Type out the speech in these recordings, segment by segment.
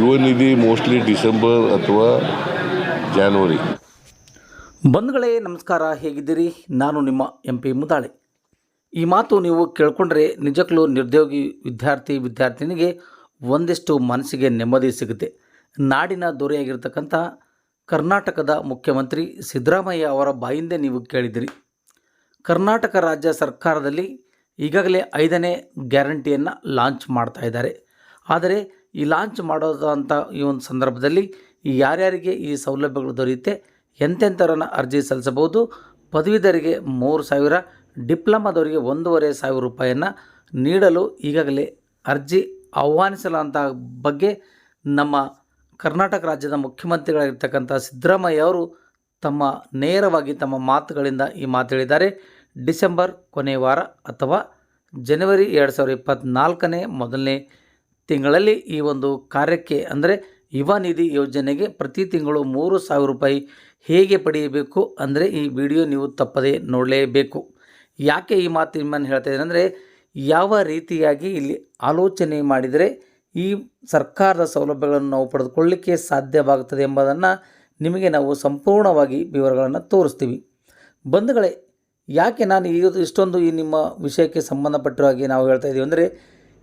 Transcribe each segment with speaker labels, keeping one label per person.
Speaker 1: ಯುವ ನಿಧಿ mostly December ಅಥವಾ January.
Speaker 2: ಬಂಧುಗಳೇ ನಮಸ್ಕಾರ, ಹೇಗಿದ್ದೀರಿ? ನಾನು ನಿಮ್ಮ MP ಮುದಾಳೆ. ಈ ಮಾತು ನೀವು ಕೇಳಿಕೊಂಡ್ರೆ ನಿಜಕ್ಕೂ ನಿರುದ್ಯೋಗಿ ವಿದ್ಯಾರ್ಥಿನಿಗೆ ಒಂದಿಷ್ಟು ಮನಸ್ಸಿಗೆ ನೆಮ್ಮದಿ ಸಿಗುತ್ತೆ. ನಾಡಿನ ದೊರೆಯಾಗಿರ್ತಕ್ಕಂಥ ಕರ್ನಾಟಕದ ಮುಖ್ಯಮಂತ್ರಿ ಸಿದ್ದರಾಮಯ್ಯ ಅವರ ಬಾಯಿಂದೇ ನೀವು ಕೇಳಿದಿರಿ. ಕರ್ನಾಟಕ ರಾಜ್ಯ ಸರ್ಕಾರದಲ್ಲಿ ಈಗಾಗಲೇ 5ನೇ ಗ್ಯಾರಂಟಿಯನ್ನು ಲಾಂಚ್ ಮಾಡ್ತಾ ಇದ್ದಾರೆ. ಆದರೆ ಈ ಲಾಂಚ್ ಮಾಡೋದಂಥ ಈ ಒಂದು ಸಂದರ್ಭದಲ್ಲಿ ಯಾರ್ಯಾರಿಗೆ ಈ ಸೌಲಭ್ಯಗಳು ದೊರೆಯುತ್ತೆ, ಎಂತೆಂಥವ್ರನ್ನ ಅರ್ಜಿ ಸಲ್ಲಿಸಬಹುದು, ಪದವೀಧರಿಗೆ 3,000, ಡಿಪ್ಲೊಮಾದವರಿಗೆ 1,500 ರೂಪಾಯಿಯನ್ನು ನೀಡಲು ಈಗಾಗಲೇ ಅರ್ಜಿ ಆಹ್ವಾನಿಸಲಾದಂಥ ಬಗ್ಗೆ ನಮ್ಮ ಕರ್ನಾಟಕ ರಾಜ್ಯದ ಮುಖ್ಯಮಂತ್ರಿಗಳಾಗಿರ್ತಕ್ಕಂಥ ಸಿದ್ದರಾಮಯ್ಯ ಅವರು ನೇರವಾಗಿ ತಮ್ಮ ಮಾತುಗಳಿಂದ ಈ ಮಾತು ಹೇಳಿದ್ದಾರೆ. ಡಿಸೆಂಬರ್ ಕೊನೆಯ ವಾರ ಅಥವಾ ಜನವರಿ 2024ನೇ ಮೊದಲನೇ ತಿಂಗಳಲ್ಲಿ ಈ ಒಂದು ಕಾರ್ಯಕ್ಕೆ ಅಂದರೆ ಯುವ ನಿಧಿ ಯೋಜನೆಗೆ ಪ್ರತಿ ತಿಂಗಳು 3,000 ರೂಪಾಯಿ ಹೇಗೆ ಪಡೆಯಬೇಕು ಅಂದರೆ ಈ ವಿಡಿಯೋ ನೀವು ತಪ್ಪದೇ ನೋಡಲೇಬೇಕು. ಯಾಕೆ ಈ ಮಾತು ನಿಮ್ಮನ್ನು ಹೇಳ್ತಾ ಇದ್ದೀನಿ ಅಂದರೆ, ಯಾವ ರೀತಿಯಾಗಿ ಇಲ್ಲಿ ಆಲೋಚನೆ ಮಾಡಿದರೆ ಈ ಸರ್ಕಾರದ ಸೌಲಭ್ಯಗಳನ್ನು ನಾವು ಪಡೆದುಕೊಳ್ಳಲಿಕ್ಕೆ ಸಾಧ್ಯವಾಗುತ್ತದೆ ಎಂಬುದನ್ನು ನಿಮಗೆ ನಾವು ಸಂಪೂರ್ಣವಾಗಿ ವಿವರಗಳನ್ನು ತೋರಿಸ್ತೀವಿ. ಬಂಧುಗಳೇ, ಯಾಕೆ ನಾನು ಇಷ್ಟೊಂದು ಈ ನಿಮ್ಮ ವಿಷಯಕ್ಕೆ ಸಂಬಂಧಪಟ್ಟಿರೋ ಹಾಗೆ ನಾವು ಹೇಳ್ತಾ ಇದ್ದೀವಿ ಅಂದರೆ,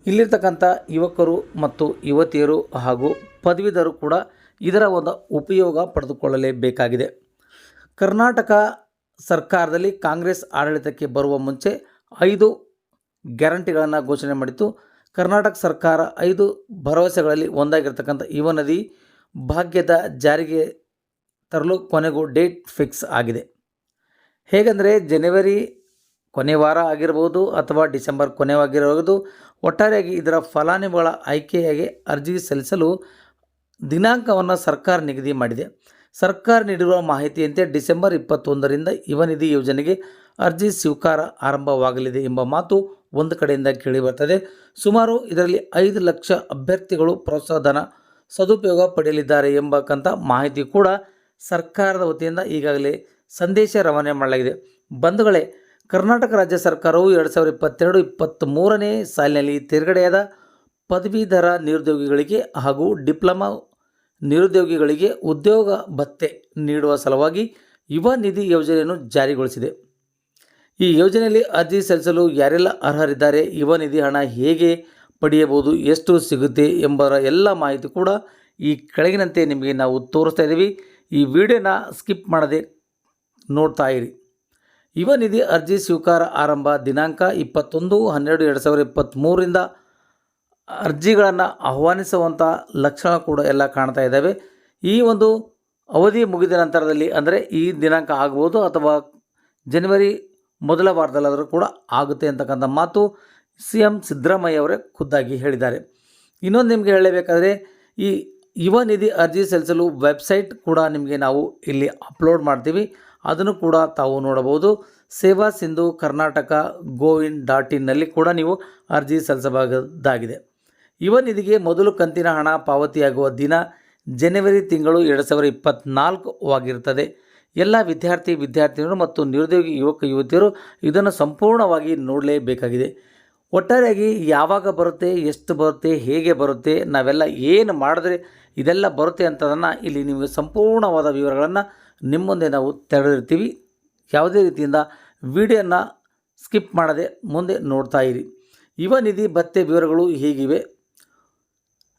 Speaker 2: ಇಲ್ಲಿರ್ತಕ್ಕಂಥ ಯುವಕರು ಮತ್ತು ಯುವತಿಯರು ಹಾಗೂ ಪದವೀಧರು ಕೂಡ ಇದರ ಒಂದು ಉಪಯೋಗ ಪಡೆದುಕೊಳ್ಳಲೇಬೇಕಾಗಿದೆ. ಕರ್ನಾಟಕ ಸರ್ಕಾರದಲ್ಲಿ ಕಾಂಗ್ರೆಸ್ ಆಡಳಿತಕ್ಕೆ ಬರುವ ಮುಂಚೆ 5 ಗ್ಯಾರಂಟಿಗಳನ್ನು ಘೋಷಣೆ ಮಾಡಿತ್ತು. ಕರ್ನಾಟಕ ಸರ್ಕಾರ 5 ಭರವಸೆಗಳಲ್ಲಿ ಒಂದಾಗಿರ್ತಕ್ಕಂಥ ಯುವ ನಿಧಿ ಭಾಗ್ಯದ ಜಾರಿಗೆ ತರಲು ಕೊನೆಗೂ ಡೇಟ್ ಫಿಕ್ಸ್ ಆಗಿದೆ. ಹೇಗೆಂದರೆ ಜನವರಿ ಕೊನೆ ವಾರ ಆಗಿರ್ಬೋದು ಅಥವಾ ಡಿಸೆಂಬರ್ ಕೊನೆವಾಗಿರಬಹುದು. ಒಟ್ಟಾರೆಯಾಗಿ ಇದರ ಫಲಾನುಭವಿಗಳ ಆಯ್ಕೆಯಾಗಿ ಅರ್ಜಿ ಸಲ್ಲಿಸಲು ದಿನಾಂಕವನ್ನು ಸರ್ಕಾರ ನಿಗದಿ ಮಾಡಿದೆ. ಸರ್ಕಾರ ನೀಡಿರುವ ಮಾಹಿತಿಯಂತೆ ಡಿಸೆಂಬರ್ 21ರಿಂದ ಯುವ ನಿಧಿ ಯೋಜನೆಗೆ ಅರ್ಜಿ ಸ್ವೀಕಾರ ಆರಂಭವಾಗಲಿದೆ ಎಂಬ ಮಾತು ಒಂದು ಕಡೆಯಿಂದ ಕೇಳಿಬರ್ತದೆ. ಸುಮಾರು ಇದರಲ್ಲಿ 5 ಲಕ್ಷ ಅಭ್ಯರ್ಥಿಗಳು ಪ್ರೋತ್ಸಾಹಧನ ಸದುಪಯೋಗ ಪಡೆಯಲಿದ್ದಾರೆ ಎಂಬಕ್ಕಂಥ ಮಾಹಿತಿ ಕೂಡ ಸರ್ಕಾರದ ವತಿಯಿಂದ ಈಗಾಗಲೇ ಸಂದೇಶ ರವಾನೆ ಮಾಡಲಾಗಿದೆ. ಬಂಧುಗಳೇ, ಕರ್ನಾಟಕ ರಾಜ್ಯ ಸರ್ಕಾರವು 2022-23ನೇ ಸಾಲಿನಲ್ಲಿ ತೇರ್ಗಡೆಯಾದ ಪದವೀಧರ ನಿರುದ್ಯೋಗಿಗಳಿಗೆ ಹಾಗೂ ಡಿಪ್ಲೊಮಾ ನಿರುದ್ಯೋಗಿಗಳಿಗೆ ಉದ್ಯೋಗ ಭತ್ಯೆ ನೀಡುವ ಸಲುವಾಗಿ ಯುವ ನಿಧಿ ಯೋಜನೆಯನ್ನು ಜಾರಿಗೊಳಿಸಿದೆ. ಈ ಯೋಜನೆಯಲ್ಲಿ ಅರ್ಜಿ ಸಲ್ಲಿಸಲು ಯಾರೆಲ್ಲ ಅರ್ಹರಿದ್ದಾರೆ, ಯುವ ನಿಧಿ ಹಣ ಹೇಗೆ ಪಡೆಯಬಹುದು, ಎಷ್ಟು ಸಿಗುತ್ತೆ ಎಂಬ ಎಲ್ಲ ಮಾಹಿತಿ ಕೂಡ ಈ ಕೆಳಗಿನಂತೆ ನಿಮಗೆ ನಾವು ತೋರಿಸ್ತಾ ಇದ್ದೀವಿ. ಈ ವಿಡಿಯೋನ ಸ್ಕಿಪ್ ಮಾಡದೆ ನೋಡ್ತಾ ಇರಿ. ಯುವ ನಿಧಿ ಅರ್ಜಿ ಸ್ವೀಕಾರ ಆರಂಭ ದಿನಾಂಕ 21/12/2023ರಿಂದ ಅರ್ಜಿಗಳನ್ನು ಆಹ್ವಾನಿಸುವಂಥ ಲಕ್ಷಣ ಕೂಡ ಎಲ್ಲ ಕಾಣ್ತಾ ಇದ್ದಾವೆ. ಈ ಒಂದು ಅವಧಿ ಮುಗಿದ ನಂತರದಲ್ಲಿ ಅಂದರೆ ಈ ದಿನಾಂಕ ಆಗ್ಬೋದು ಅಥವಾ ಜನವರಿ ಮೊದಲ ವಾರದಲ್ಲಾದರೂ ಕೂಡ ಆಗುತ್ತೆ ಅಂತಕ್ಕಂಥ ಮಾತು CM ಸಿದ್ದರಾಮಯ್ಯ ಅವರೇ ಖುದ್ದಾಗಿ ಹೇಳಿದ್ದಾರೆ. ಇನ್ನೊಂದು ನಿಮಗೆ ಹೇಳಬೇಕಾದ್ರೆ, ಈ ಯುವ ನಿಧಿ ಅರ್ಜಿ ಸಲ್ಲಿಸಲು ವೆಬ್ಸೈಟ್ ಕೂಡ ನಿಮಗೆ ನಾವು ಇಲ್ಲಿ ಅಪ್ಲೋಡ್ ಮಾಡ್ತೀವಿ. ಅದನ್ನು ಕೂಡ ತಾವು ನೋಡಬಹುದು. ಸೇವಾ ಸಿಂಧು ಕರ್ನಾಟಕ gov.in ನಲ್ಲಿ ಕೂಡ ನೀವು ಅರ್ಜಿ ಸಲ್ಲಿಸಬಹುದಾಗಿದೆ. ಯುವ ನಿಧಿಗೆ ಮೊದಲು ಕಂತಿನ ಹಣ ಪಾವತಿಯಾಗುವ ದಿನ ಜನವರಿ ತಿಂಗಳು 2024 ಎಲ್ಲ ವಿದ್ಯಾರ್ಥಿನಿಯರು ಮತ್ತು ನಿರುದ್ಯೋಗಿ ಯುವಕ ಯುವತಿಯರು ಇದನ್ನು ಸಂಪೂರ್ಣವಾಗಿ ನೋಡಲೇಬೇಕಾಗಿದೆ. ಒಟ್ಟಾರೆಯಾಗಿ ಯಾವಾಗ ಬರುತ್ತೆ, ಎಷ್ಟು ಬರುತ್ತೆ, ಹೇಗೆ ಬರುತ್ತೆ, ನಾವೆಲ್ಲ ಏನು ಮಾಡಿದ್ರೆ ಇದೆಲ್ಲ ಬರುತ್ತೆ ಅಂತದನ್ನು ಇಲ್ಲಿ ನಿಮಗೆ ಸಂಪೂರ್ಣವಾದ ವಿವರಗಳನ್ನು ನಿಮ್ಮ ಮುಂದೆ ನಾವು ತೆರೆದಿರ್ತೀವಿ. ಯಾವುದೇ ರೀತಿಯಿಂದ ವಿಡಿಯೋನ ಸ್ಕಿಪ್ ಮಾಡದೆ ಮುಂದೆ ನೋಡ್ತಾ ಇರಿ. ಯುವ ನಿಧಿ ಭತ್ಯೆ ವಿವರಗಳು ಹೀಗಿವೆ.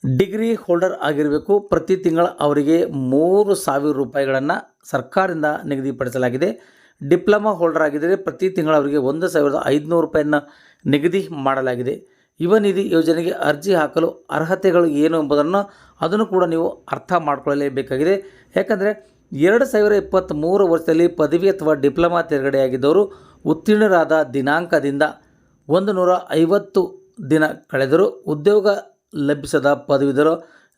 Speaker 2: ಡಿಗ್ರಿ ಹೋಲ್ಡರ್ ಆಗಿರಬೇಕು. ಪ್ರತಿ ತಿಂಗಳ ಅವರಿಗೆ 3,000 ರೂಪಾಯಿಗಳನ್ನು ಸರ್ಕಾರದಿಂದ ನಿಗದಿಪಡಿಸಲಾಗಿದೆ. ಡಿಪ್ಲೊಮಾ ಹೋಲ್ಡರ್ ಆಗಿದ್ದರೆ ಪ್ರತಿ ತಿಂಗಳ ಅವರಿಗೆ 1,500 ರೂಪಾಯಿಯನ್ನು ನಿಗದಿ ಮಾಡಲಾಗಿದೆ. ಯುವ ನಿಧಿ ಯೋಜನೆಗೆ ಅರ್ಜಿ ಹಾಕಲು ಅರ್ಹತೆಗಳು ಏನು ಎಂಬುದನ್ನು ಅದನ್ನು ಕೂಡ ನೀವು ಅರ್ಥ ಮಾಡಿಕೊಳ್ಳಲೇಬೇಕಾಗಿದೆ. ಯಾಕಂದರೆ 2023 ವರ್ಷದಲ್ಲಿ ಪದವಿ ಅಥವಾ ಡಿಪ್ಲೊಮಾ ತೇರ್ಗಡೆಯಾಗಿದ್ದವರು ಉತ್ತೀರ್ಣರಾದ ದಿನಾಂಕದಿಂದ 150 ದಿನ ಕಳೆದರೂ ಉದ್ಯೋಗ ಲಭಿಸದ ಪದವೀಧರ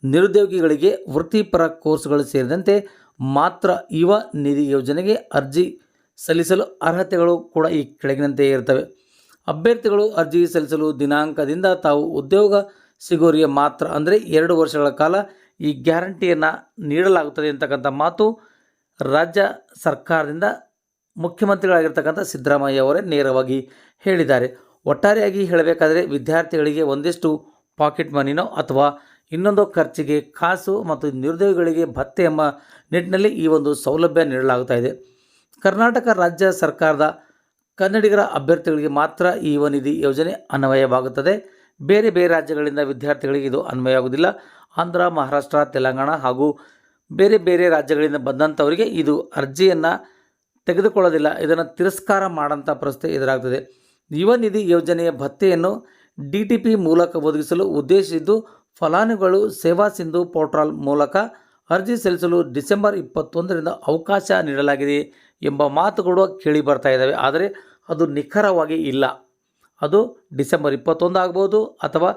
Speaker 2: ನಿರುದ್ಯೋಗಿಗಳಿಗೆ ವೃತ್ತಿಪರ ಕೋರ್ಸ್ಗಳು ಸೇರಿದಂತೆ ಮಾತ್ರ ಯುವ ನಿಧಿ ಯೋಜನೆಗೆ ಅರ್ಜಿ ಸಲ್ಲಿಸಲು ಅರ್ಹತೆಗಳು ಕೂಡ ಈ ಕೆಳಗಿನಂತೆ ಇರ್ತವೆ. ಅಭ್ಯರ್ಥಿಗಳು ಅರ್ಜಿ ಸಲ್ಲಿಸಲು ದಿನಾಂಕದಿಂದ ತಾವು ಉದ್ಯೋಗ ಸಿಗೋರಿಗೆ ಮಾತ್ರ ಅಂದರೆ 2 ವರ್ಷಗಳ ಕಾಲ ಈ ಗ್ಯಾರಂಟಿಯನ್ನು ನೀಡಲಾಗುತ್ತದೆ ಅಂತಕ್ಕಂಥ ಮಾತು ರಾಜ್ಯ ಸರ್ಕಾರದಿಂದ ಮುಖ್ಯಮಂತ್ರಿಗಳಾಗಿರ್ತಕ್ಕಂಥ ಸಿದ್ದರಾಮಯ್ಯ ಅವರೇ ನೇರವಾಗಿ ಹೇಳಿದ್ದಾರೆ. ಒಟ್ಟಾರೆಯಾಗಿ ಹೇಳಬೇಕಾದರೆ ವಿದ್ಯಾರ್ಥಿಗಳಿಗೆ ಒಂದಿಷ್ಟು ಪಾಕೆಟ್ ಮನಿನೋ ಅಥವಾ ಇನ್ನೊಂದು ಖರ್ಚಿಗೆ ಕಾಸು ಮತ್ತು ನಿರುದ್ಯೋಗಿಗಳಿಗೆ ಭತ್ಯೆ ಎಂಬ ನಿಟ್ಟಿನಲ್ಲಿ ಈ ಒಂದು ಸೌಲಭ್ಯ ನೀಡಲಾಗುತ್ತಾ ಇದೆ. ಕರ್ನಾಟಕ ರಾಜ್ಯ ಸರ್ಕಾರದ ಕನ್ನಡಿಗರ ಅಭ್ಯರ್ಥಿಗಳಿಗೆ ಮಾತ್ರ ಈ ಯುವ ನಿಧಿ ಯೋಜನೆ ಅನ್ವಯವಾಗುತ್ತದೆ. ಬೇರೆ ಬೇರೆ ರಾಜ್ಯಗಳಿಂದ ವಿದ್ಯಾರ್ಥಿಗಳಿಗೆ ಇದು ಅನ್ವಯವಾಗುವುದಿಲ್ಲ. ಆಂಧ್ರ, ಮಹಾರಾಷ್ಟ್ರ, ತೆಲಂಗಾಣ ಹಾಗೂ ಬೇರೆ ಬೇರೆ ರಾಜ್ಯಗಳಿಂದ ಬಂದಂಥವರಿಗೆ ಇದು ಅರ್ಜಿಯನ್ನು ತೆಗೆದುಕೊಳ್ಳೋದಿಲ್ಲ. ಇದನ್ನು ತಿರಸ್ಕಾರ ಮಾಡೋಂಥ ಪರಿಸ್ಥಿತಿ ಎದುರಾಗ್ತದೆ. ಯುವ ನಿಧಿ ಯೋಜನೆಯ ಭತ್ಯೆಯನ್ನು DTP ಮೂಲಕ ಒದಗಿಸಲು ಉದ್ದೇಶಿಸಿದ್ದು, ಫಲಾನುಭವಿಗಳು ಸೇವಾ ಸಿಂಧು ಪೋರ್ಟಲ್ ಮೂಲಕ ಅರ್ಜಿ ಸಲ್ಲಿಸಲು ಡಿಸೆಂಬರ್ 21ರಿಂದ ಅವಕಾಶ ನೀಡಲಾಗಿದೆ ಎಂಬ ಮಾತುಗಳು ಕೇಳಿ ಬರ್ತಾ ಇದ್ದಾವೆ. ಆದರೆ ಅದು ನಿಖರವಾಗಿ ಇಲ್ಲ. ಅದು ಡಿಸೆಂಬರ್ 21 ಆಗ್ಬೋದು ಅಥವಾ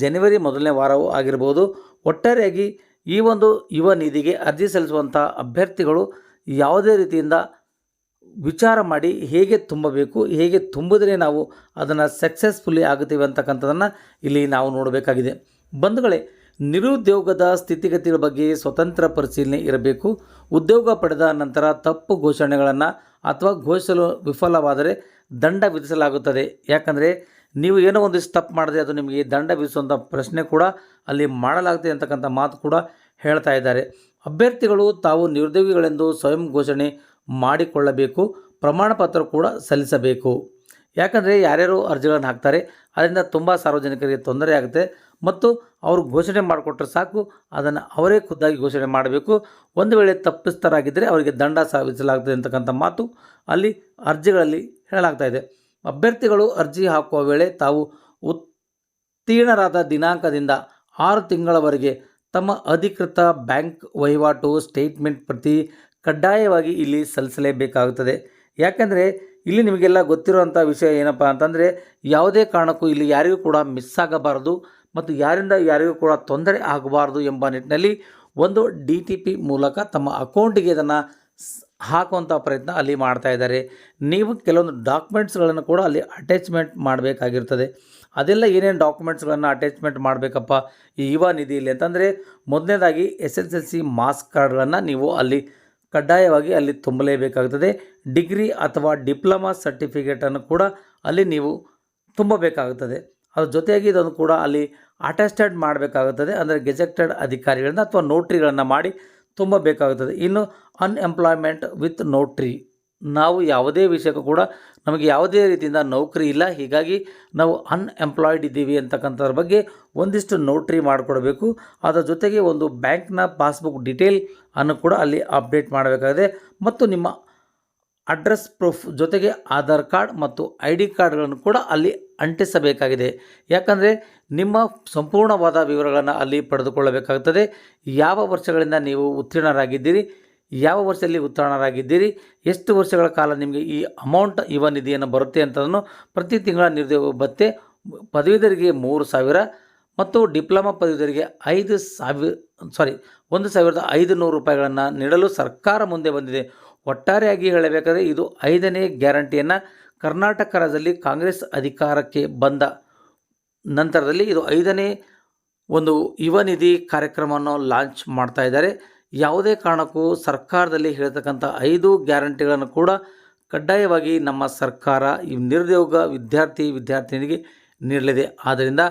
Speaker 2: ಜನವರಿ ಮೊದಲನೇ ವಾರವೂ ಆಗಿರ್ಬೋದು. ಒಟ್ಟಾರೆಯಾಗಿ ಈ ಒಂದು ಯುವ ನಿಧಿಗೆ ಅರ್ಜಿ ಸಲ್ಲಿಸುವಂಥ ಅಭ್ಯರ್ಥಿಗಳು ಯಾವುದೇ ರೀತಿಯಿಂದ ವಿಚಾರ ಮಾಡಿ ಹೇಗೆ ತುಂಬಬೇಕು, ಹೇಗೆ ತುಂಬಿದ್ರೆ ನಾವು ಅದನ್ನು ಸಕ್ಸಸ್ಫುಲ್ಲಿ ಆಗುತ್ತೀವಿ ಅಂತಕ್ಕಂಥದ್ದನ್ನು ಇಲ್ಲಿ ನಾವು ನೋಡಬೇಕಾಗಿದೆ. ಬಂಧುಗಳೇ, ನಿರುದ್ಯೋಗದ ಸ್ಥಿತಿಗತಿಗಳ ಬಗ್ಗೆ ಸ್ವತಂತ್ರ ಪರಿಶೀಲನೆ ಇರಬೇಕು. ಉದ್ಯೋಗ ಪಡೆದ ನಂತರ ತಪ್ಪು ಘೋಷಣೆಗಳನ್ನು ಅಥವಾ ಘೋಷಿಸಲು ವಿಫಲವಾದರೆ ದಂಡ ವಿಧಿಸಲಾಗುತ್ತದೆ. ಯಾಕಂದರೆ ನೀವು ಏನೋ ಒಂದಿಷ್ಟು ತಪ್ಪು ಮಾಡಿದ್ರೆ ಅದು ನಿಮಗೆ ದಂಡ ವಿಧಿಸುವಂಥ ಪ್ರಶ್ನೆ ಕೂಡ ಅಲ್ಲಿ ಮಾಡಲಾಗುತ್ತೆ ಅಂತಕ್ಕಂಥ ಮಾತು ಕೂಡ ಹೇಳ್ತಾ ಇದ್ದಾರೆ. ಅಭ್ಯರ್ಥಿಗಳು ತಾವು ನಿರುದ್ಯೋಗಿಗಳೆಂದು ಸ್ವಯಂ ಘೋಷಣೆ ಮಾಡಿಕೊಳ್ಳಬೇಕು. ಪ್ರಮಾಣ ಪತ್ರ ಕೂಡ ಸಲ್ಲಿಸಬೇಕು. ಯಾಕಂದರೆ ಯಾರ್ಯಾರು ಅರ್ಜಿಗಳನ್ನು ಹಾಕ್ತಾರೆ ಅದರಿಂದ ತುಂಬ ಸಾರ್ವಜನಿಕರಿಗೆ ತೊಂದರೆ ಆಗುತ್ತೆ ಮತ್ತು ಅವರು ಘೋಷಣೆ ಮಾಡಿಕೊಟ್ರೆ ಸಾಕು, ಅದನ್ನು ಅವರೇ ಖುದ್ದಾಗಿ ಘೋಷಣೆ ಮಾಡಬೇಕು. ಒಂದು ವೇಳೆ ತಪ್ಪಿತಸ್ಥರಾಗಿದ್ದರೆ ಅವರಿಗೆ ದಂಡ ವಿಧಿಸಲಾಗ್ತದೆ ಅಂತಕ್ಕಂಥ ಮಾತು ಅಲ್ಲಿ ಅರ್ಜಿಗಳಲ್ಲಿ ಹೇಳಲಾಗ್ತಾ ಇದೆ. ಅಭ್ಯರ್ಥಿಗಳು ಅರ್ಜಿ ಹಾಕುವ ವೇಳೆ ತಾವು ಉತ್ತೀರ್ಣರಾದ ದಿನಾಂಕದಿಂದ 6 ತಿಂಗಳವರೆಗೆ ತಮ್ಮ ಅಧಿಕೃತ ಬ್ಯಾಂಕ್ ವಹಿವಾಟು ಸ್ಟೇಟ್ಮೆಂಟ್ ಪ್ರತಿ ಕಡ್ಡಾಯವಾಗಿ ಇಲ್ಲಿ ಸಲ್ಲಿಸಲೇಬೇಕಾಗುತ್ತದೆ. ಯಾಕೆಂದರೆ ಇಲ್ಲಿ ನಿಮಗೆಲ್ಲ ಗೊತ್ತಿರುವಂಥ ವಿಷಯ ಏನಪ್ಪ ಅಂತಂದರೆ, ಯಾವುದೇ ಕಾರಣಕ್ಕೂ ಇಲ್ಲಿ ಯಾರಿಗೂ ಕೂಡ ಮಿಸ್ ಆಗಬಾರ್ದು ಮತ್ತು ಯಾರಿಂದ ಯಾರಿಗೂ ಕೂಡ ತೊಂದರೆ ಆಗಬಾರ್ದು ಎಂಬ ನಿಟ್ಟಿನಲ್ಲಿ ಒಂದು DTP ಮೂಲಕ ತಮ್ಮ ಅಕೌಂಟಿಗೆ ಇದನ್ನು ಹಾಕುವಂಥ ಪ್ರಯತ್ನ ಅಲ್ಲಿ ಮಾಡ್ತಾ ಇದ್ದಾರೆ. ನೀವು ಕೆಲವೊಂದು ಡಾಕ್ಯುಮೆಂಟ್ಸ್ಗಳನ್ನು ಕೂಡ ಅಲ್ಲಿ ಅಟ್ಯಾಚ್ಮೆಂಟ್ ಮಾಡಬೇಕಾಗಿರ್ತದೆ. ಅದೆಲ್ಲ ಏನೇನು ಡಾಕ್ಯುಮೆಂಟ್ಸ್ಗಳನ್ನು ಅಟ್ಯಾಚ್ಮೆಂಟ್ ಮಾಡಬೇಕಪ್ಪ ಈ ಯುವ ನಿಧಿಯಲ್ಲಿ ಅಂತಂದರೆ, ಮೊದಲನೇದಾಗಿ SSLC ಮಾರ್ಕ್ಸ್ ಕಾರ್ಡ್ಗಳನ್ನು ನೀವು ಅಲ್ಲಿ ಕಡ್ಡಾಯವಾಗಿ ಅಲ್ಲಿ ತುಂಬಲೇಬೇಕಾಗುತ್ತದೆ. ಡಿಗ್ರಿ ಅಥವಾ ಡಿಪ್ಲೊಮಾ ಸರ್ಟಿಫಿಕೇಟನ್ನು ಕೂಡ ಅಲ್ಲಿ ನೀವು ತುಂಬಬೇಕಾಗುತ್ತದೆ. ಅದ್ರ ಜೊತೆಯಾಗಿ ಇದನ್ನು ಕೂಡ ಅಲ್ಲಿ ಅಟೆಸ್ಟೆಡ್ ಮಾಡಬೇಕಾಗುತ್ತದೆ. ಅಂದರೆ ಗೆಜೆಕ್ಟೆಡ್ ಅಧಿಕಾರಿಗಳಿಂದ ಅಥವಾ ನೋಟ್ರಿಗಳನ್ನು ಮಾಡಿ ತುಂಬಬೇಕಾಗುತ್ತದೆ. ಇನ್ನು ಅನ್ಎಂಪ್ಲಾಯ್ಮೆಂಟ್ ವಿತ್ ನೋಟ್ರಿ, ನಾವು ಯಾವುದೇ ವಿಷಯಕ್ಕೂ ಕೂಡ ನಮಗೆ ಯಾವುದೇ ರೀತಿಯಿಂದ ನೌಕರಿ ಇಲ್ಲ, ಹೀಗಾಗಿ ನಾವು ಅನ್ಎಂಪ್ಲಾಯ್ಡ್ ಇದ್ದೀವಿ ಅಂತಕ್ಕಂಥದ್ರ ಬಗ್ಗೆ ಒಂದಿಷ್ಟು ನೋಟ್ರಿ ಮಾಡಿಕೊಡ್ಬೇಕು. ಅದರ ಜೊತೆಗೆ ಒಂದು ಬ್ಯಾಂಕ್ನ ಪಾಸ್ಬುಕ್ ಡೀಟೇಲ್ ಅನ್ನು ಕೂಡ ಅಲ್ಲಿ ಅಪ್ಡೇಟ್ ಮಾಡಬೇಕಾಗಿದೆ ಮತ್ತು ನಿಮ್ಮ ಅಡ್ರೆಸ್ ಪ್ರೂಫ್ ಜೊತೆಗೆ ಆಧಾರ್ ಕಾರ್ಡ್ ಮತ್ತು ID ಕಾರ್ಡ್ಗಳನ್ನು ಕೂಡ ಅಲ್ಲಿ ಅಂಟಿಸಬೇಕಾಗಿದೆ. ಯಾಕಂದರೆ ನಿಮ್ಮ ಸಂಪೂರ್ಣವಾದ ವಿವರಗಳನ್ನು ಅಲ್ಲಿ ಪಡೆದುಕೊಳ್ಳಬೇಕಾಗುತ್ತದೆ. ಯಾವ ವರ್ಷಗಳಿಂದ ನೀವು ಉತ್ತೀರ್ಣರಾಗಿದ್ದೀರಿ, ಯಾವ ವರ್ಷದಲ್ಲಿ ಉತ್ತೀರ್ಣರಾಗಿದ್ದೀರಿ, ಎಷ್ಟು ವರ್ಷಗಳ ಕಾಲ ನಿಮಗೆ ಈ ಅಮೌಂಟ್ ಯುವ ನಿಧಿಯನ್ನು ಬರುತ್ತೆ ಅಂತದನ್ನು ಪ್ರತಿ ತಿಂಗಳ ನಿರುದ್ಯೋಗ ಭತ್ಯೆ ಪದವೀಧರಿಗೆ 3,000 ಮತ್ತು ಡಿಪ್ಲೊಮಾ ಪದವೀಧರಿಗೆ 1,500 ರೂಪಾಯಿಗಳನ್ನು ನೀಡಲು ಸರ್ಕಾರ ಮುಂದೆ ಬಂದಿದೆ. ಒಟ್ಟಾರೆಯಾಗಿ ಹೇಳಬೇಕಾದರೆ ಇದು 5ನೇ ಗ್ಯಾರಂಟಿಯನ್ನು ಕರ್ನಾಟಕ ರಾಜ್ಯದಲ್ಲಿ ಕಾಂಗ್ರೆಸ್ ಅಧಿಕಾರಕ್ಕೆ ಬಂದ ನಂತರದಲ್ಲಿ ಇದು 5ನೇ ಒಂದು ಯುವ ನಿಧಿ ಕಾರ್ಯಕ್ರಮವನ್ನು ಲಾಂಚ್ ಮಾಡ್ತಾ ಇದ್ದಾರೆ. ಯಾವುದೇ ಕಾರಣಕ್ಕೂ ಸರ್ಕಾರದಲ್ಲಿ ಹೇಳ್ತಕ್ಕಂಥ 5 ಗ್ಯಾರಂಟಿಗಳನ್ನು ಕೂಡ ಕಡ್ಡಾಯವಾಗಿ ನಮ್ಮ ಸರ್ಕಾರ ಈ ನಿರುದ್ಯೋಗ ವಿದ್ಯಾರ್ಥಿನಿಗೆ ನೀಡಲಿದೆ. ಆದ್ದರಿಂದ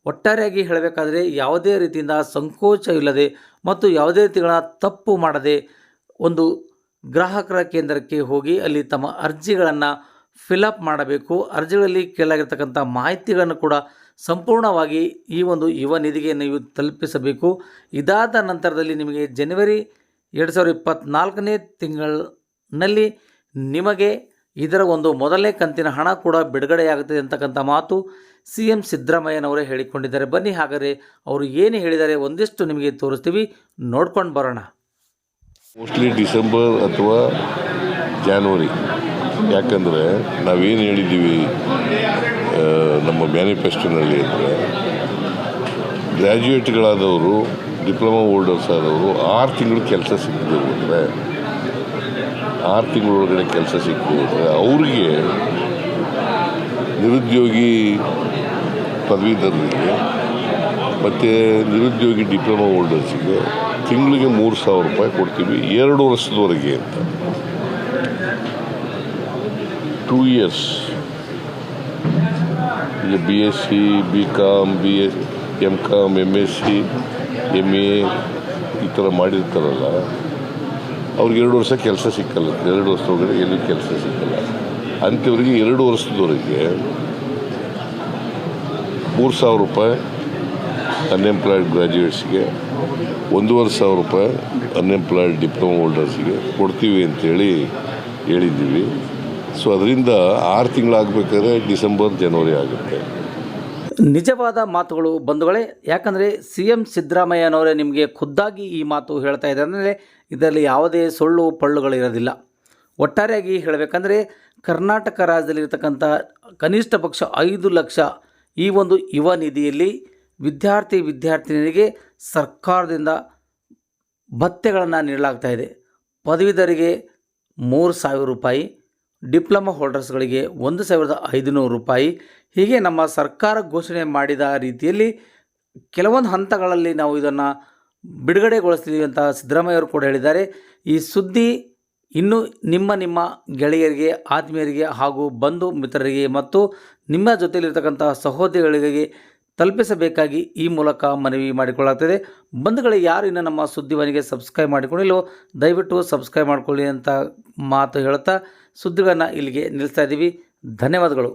Speaker 2: ಒಟ್ಟಾರೆಯಾಗಿ ಹೇಳಬೇಕಾದರೆ ಯಾವುದೇ ರೀತಿಯಿಂದ ಸಂಕೋಚವಿಲ್ಲದೆ ಮತ್ತು ಯಾವುದೇ ರೀತಿಗಳ ತಪ್ಪು ಮಾಡದೆ ಒಂದು ಗ್ರಾಹಕರ ಕೇಂದ್ರಕ್ಕೆ ಹೋಗಿ ಅಲ್ಲಿ ತಮ್ಮ ಅರ್ಜಿಗಳನ್ನು ಫಿಲಪ್ ಮಾಡಬೇಕು. ಅರ್ಜಿಗಳಲ್ಲಿ ಕೇಳಲಾಗಿರ್ತಕ್ಕಂಥ ಮಾಹಿತಿಗಳನ್ನು ಕೂಡ ಸಂಪೂರ್ಣವಾಗಿ ಈ ಒಂದು ಯುವ ನಿಧಿಗೆ ನೀವು ತಲುಪಿಸಬೇಕು. ಇದಾದ ನಂತರದಲ್ಲಿ ನಿಮಗೆ ಜನವರಿ 2024ನೇ ತಿಂಗಳಿನಲ್ಲಿ ನಿಮಗೆ ಇದರ ಒಂದು ಮೊದಲನೇ ಕಂತಿನ ಹಣ ಕೂಡ ಬಿಡುಗಡೆಯಾಗುತ್ತದೆ ಅಂತಕ್ಕಂಥ ಮಾತು CM ಸಿದ್ದರಾಮಯ್ಯನವರೇ ಹೇಳಿಕೊಂಡಿದ್ದಾರೆ. ಬನ್ನಿ ಹಾಗಾದರೆ ಅವರು ಏನು ಹೇಳಿದ್ದಾರೆ ಒಂದಿಷ್ಟು ನಿಮಗೆ ತೋರಿಸ್ತೀವಿ, ನೋಡ್ಕೊಂಡು ಬರೋಣ.
Speaker 1: ಮೋಸ್ಟ್ಲಿ ಡಿಸೆಂಬರ್ ಅಥವಾ ಜಾನ್ವರಿ. ಯಾಕಂದರೆ ನಾವೇನು ಹೇಳಿದ್ದೀವಿ ನಮ್ಮ ಮ್ಯಾನಿಫೆಸ್ಟೋನಲ್ಲಿ ಅಂದರೆ, ಗ್ರ್ಯಾಜುಯೇಟ್ಗಳಾದವರು, ಡಿಪ್ಲೊಮಾ ಹೋಲ್ಡರ್ಸ್ ಆದವರು 6 ತಿಂಗಳು ಕೆಲಸ ಸಿಕ್ಕಿದ್ರು ಅಂದರೆ 6 ತಿಂಗಳೊಳಗಡೆ ಕೆಲಸ ಸಿಕ್ಕಿದ್ರು ಅಂದರೆ ಅವರಿಗೆ ನಿರುದ್ಯೋಗಿ ಪದವೀಧರರಿಗೆ ಮತ್ತು ನಿರುದ್ಯೋಗಿ ಡಿಪ್ಲೊಮಾ ಹೋಲ್ಡರ್ಸಿಗೆ ತಿಂಗಳಿಗೆ 3,000 ರೂಪಾಯಿ ಕೊಡ್ತೀವಿ 2 ವರ್ಷದವರೆಗೆ ಅಂತ. 2 years ಈಗ BSc, BCom, MCom, MSc MA ಈ ಥರ ಮಾಡಿರ್ತಾರಲ್ಲ ಅವ್ರಿಗೆ 2 ವರ್ಷ ಕೆಲಸ ಸಿಕ್ಕಲ್ಲ, 2 ವರ್ಷದೊಳಗಡೆ ಎಲ್ಲೂ ಕೆಲಸ ಸಿಕ್ಕಲ್ಲ. ಅಂಥವ್ರಿಗೆ 2 ವರ್ಷದವರೆಗೆ 3,000 ರೂಪಾಯಿ ಅನ್ಎಂಪ್ಲಾಯ್ಡ್ ಗ್ರ್ಯಾಜುಯೇಟ್ಸ್ಗೆ, 1,500 ರೂಪಾಯಿ ಅನ್ಎಂಪ್ಲಾಯ್ಡ್ ಡಿಪ್ಲೊಮಾ ಹೋಲ್ಡರ್ಸ್ಗೆ ಕೊಡ್ತೀವಿ ಅಂತೇಳಿ ಹೇಳಿದ್ದೀವಿ. ಸೊ ಅದರಿಂದ 6 ತಿಂಗಳಾಗಬೇಕಾದ್ರೆ ಡಿಸೆಂಬರ್ ಜನವರಿ ಆಗುತ್ತೆ.
Speaker 2: ನಿಜವಾದ ಮಾತುಗಳು ಬಂಧುಗಳೇ. ಯಾಕಂದರೆ CM ಸಿದ್ದರಾಮಯ್ಯನವರೇ ನಿಮಗೆ ಖುದ್ದಾಗಿ ಈ ಮಾತು ಹೇಳ್ತಾ ಇದ್ದಾರೆ ಅಂದರೆ ಇದರಲ್ಲಿ ಯಾವುದೇ ಸುಳ್ಳು ಪಳ್ಳುಗಳಿರೋದಿಲ್ಲ. ಒಟ್ಟಾರೆಯಾಗಿ ಹೇಳಬೇಕಂದ್ರೆ ಕರ್ನಾಟಕ ರಾಜ್ಯದಲ್ಲಿರ್ತಕ್ಕಂಥ ಕನಿಷ್ಠ ಪಕ್ಷ 5 ಲಕ್ಷ ಈ ಒಂದು ಯುವ ನಿಧಿಯಲ್ಲಿ ವಿದ್ಯಾರ್ಥಿನಿಯರಿಗೆ ಸರ್ಕಾರದಿಂದ ಭತ್ಯೆಗಳನ್ನು ನೀಡಲಾಗ್ತಾ ಇದೆ. ಪದವೀಧರಿಗೆ 3,000 ರೂಪಾಯಿ, ಡಿಪ್ಲೊಮಾ ಹೋಲ್ಡರ್ಸ್ಗಳಿಗೆ 1,500 ರೂಪಾಯಿ. ಹೀಗೆ ನಮ್ಮ ಸರ್ಕಾರ ಘೋಷಣೆ ಮಾಡಿದ ರೀತಿಯಲ್ಲಿ ಕೆಲವೊಂದು ಹಂತಗಳಲ್ಲಿ ನಾವು ಇದನ್ನು ಬಿಡುಗಡೆಗೊಳಿಸ್ತೀವಿ ಅಂತ ಸಿದ್ದರಾಮಯ್ಯವರು ಕೂಡ ಹೇಳಿದ್ದಾರೆ. ಈ ಸುದ್ದಿ ಇನ್ನು ನಿಮ್ಮ ಗೆಳೆಯರಿಗೆ, ಆತ್ಮೀಯರಿಗೆ ಹಾಗೂ ಬಂಧು ಮಿತ್ರರಿಗೆ ಮತ್ತು ನಿಮ್ಮ ಜೊತೆಯಲ್ಲಿರ್ತಕ್ಕಂಥ ಸಹೋದರಿಗಳಿಗೆ ತಲುಪಿಸಬೇಕಾಗಿ ಈ ಮೂಲಕ ಮನವಿ ಮಾಡಿಕೊಳ್ಳುತ್ತದೆ. ಬಂಧುಗಳೇ, ಯಾರು ಇನ್ನು ನಮ್ಮ ಸುದ್ದಿವಾಹಿನಿಗೆ ಸಬ್ಸ್ಕ್ರೈಬ್ ಮಾಡಿಕೊಂಡಿಲ್ಲೋ ದಯವಿಟ್ಟು ಸಬ್ಸ್ಕ್ರೈಬ್ ಮಾಡಿಕೊಳ್ಳಿ ಅಂತ ಮಾತು ಹೇಳುತ್ತಾ ಸುದ್ದಿಗಳನ್ನು ಇಲ್ಲಿಗೆ ನಿಲ್ಲಿಸ್ತಾ ಇದ್ದೀವಿ. ಧನ್ಯವಾದಗಳು.